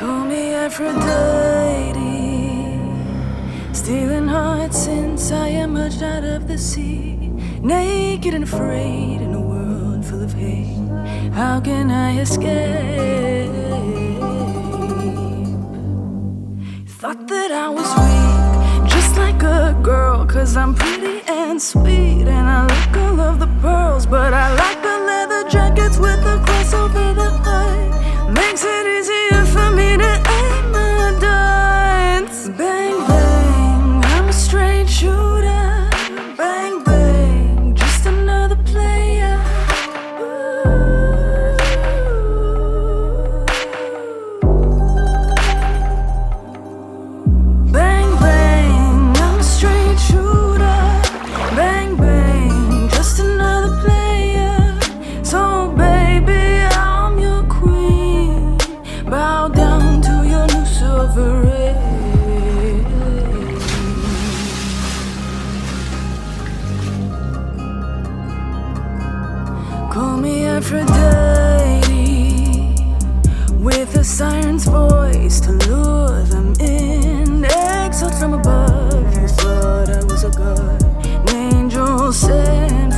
Call me Aphrodite, stealing hearts since I emerged out of the sea. Naked and afraid in a world full of hate. How can I escape? Thought that I was weak, just like a girl, 'cause I'm pretty and sweet, and I like all of the pearls. But I like the leather jackets with the cross over the eye. Makes it easier for me to aim my darts. Bang, bang, I'm a straight shooter. Bang, bang, just another player. Bang, bang, I'm a straight shooter. Bang, bang, just another player. So baby, I'm your queen. Bow down to your new sovereign. Call me Aphrodite, with a siren's voice to lure them in. Exiled from above, you thought I was a god, an angel sent